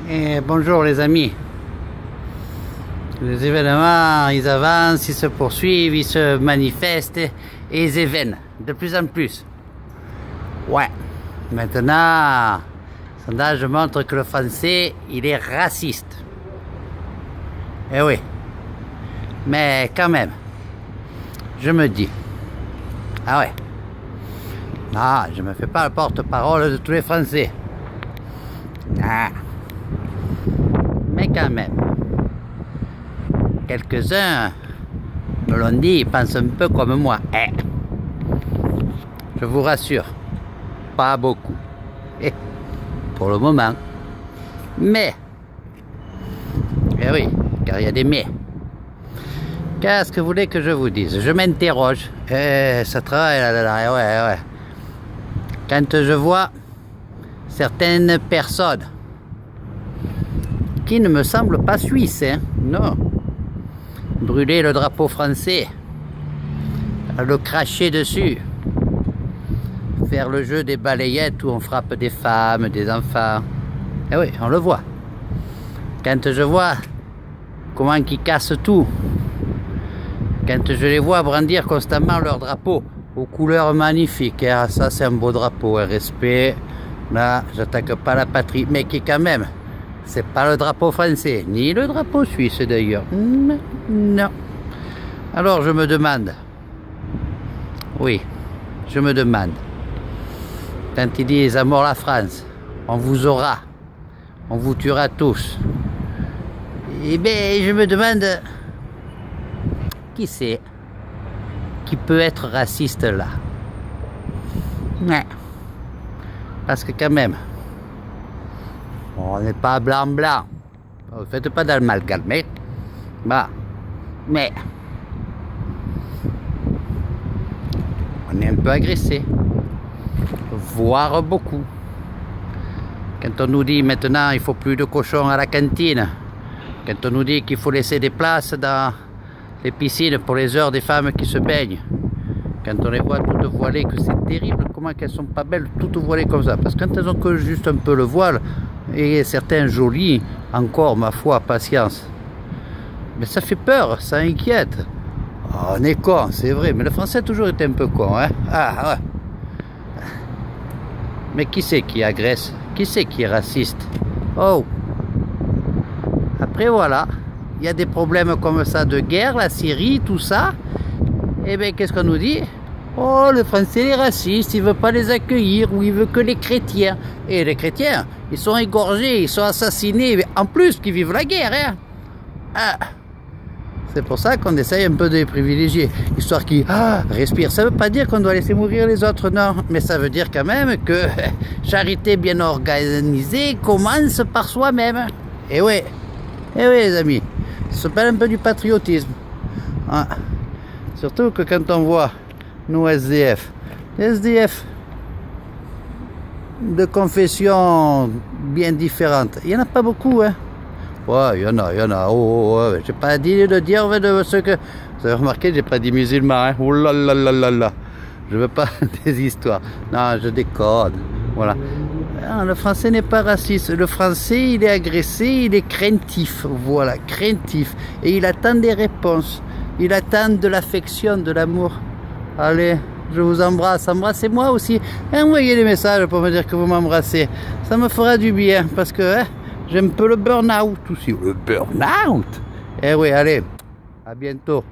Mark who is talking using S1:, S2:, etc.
S1: Et bonjour les amis. Les événements, ils avancent, ils se poursuivent, ils se manifestent et ils événent de plus en plus. Ouais. Maintenant, le sondage montre que le français, il est raciste. Eh oui. Mais quand même, je me dis, ah ouais, non, je me fais pas le porte-parole de tous les Français. Ah. Mais quand même, quelques-uns me l'ont dit, ils pensent un peu comme moi. Je vous rassure, pas beaucoup. Pour le moment. Mais, eh oui, car il y a des mais. Qu'est-ce que vous voulez que je vous dise? Je m'interroge. Ça travaille là, ouais. Quand je vois certaines personnes qui ne me semblent pas suisses, hein, non, brûler le drapeau français, le cracher dessus, faire le jeu des balayettes où on frappe des femmes, des enfants. Eh oui, on le voit. Quand je vois comment ils cassent tout, quand je les vois brandir constamment leur drapeau aux couleurs magnifiques, hein, ça c'est un beau drapeau, un respect, là j'attaque pas la patrie, mais qui quand même, c'est pas le drapeau français, ni le drapeau suisse d'ailleurs, non. Alors je me demande, oui, je me demande, quand ils disent à mort la France, on vous aura, on vous tuera tous, eh bien je me demande, qui c'est qui peut être raciste là? Ouais. Parce que quand même, on n'est pas blanc. Ne faites pas d'amalgame, mais on est un peu agressé, voire beaucoup. Quand on nous dit maintenant il faut plus de cochons à la cantine, quand on nous dit qu'il faut laisser des places dans les piscines pour les heures des femmes qui se baignent, quand on les voit toutes voilées, que c'est terrible, comment qu'elles sont pas belles toutes voilées comme ça, parce que quand elles ont que juste un peu le voile, et certains jolis, encore ma foi, patience, mais ça fait peur, ça inquiète. Oh, on est con, c'est vrai, mais le français a toujours été un peu con, hein. Ah ouais. Mais qui c'est qui agresse? Qui c'est qui est raciste? Oh. Après voilà, il y a des problèmes comme ça de guerre, la Syrie, tout ça. Et bien qu'est-ce qu'on nous dit? Oh, le français est raciste, il veut pas les accueillir, ou il veut que les chrétiens. Et les chrétiens, ils sont égorgés, ils sont assassinés, mais en plus qu'ils vivent la guerre, hein. Ah. C'est pour ça qu'on essaye un peu de les privilégier, histoire qu'ils respirent. Ça veut pas dire qu'on doit laisser mourir les autres, non, mais ça veut dire quand même que charité bien organisée commence par soi-même. Et oui, les amis, ça s'appelle un peu du patriotisme. Ah. Surtout que quand on voit nos SDF, les SDF de confessions bien différentes, il n'y en a pas beaucoup, hein. Ouais, il y en a. Ouais. J'ai pas dit de dire de ceux que. Vous avez remarqué, j'ai pas dit musulmans, hein. Oh là là. Je veux pas des histoires. Non, je décode. Voilà. Non, le français n'est pas raciste. Le français, il est agressé, il est craintif. Voilà, craintif. Et il attend des réponses. Il attend de l'affection, de l'amour. Allez, je vous embrasse. Embrassez-moi aussi. Envoyez des messages pour me dire que vous m'embrassez. Ça me fera du bien parce que j'ai un peu le burn-out aussi. Le burn-out? Eh oui, allez, à bientôt.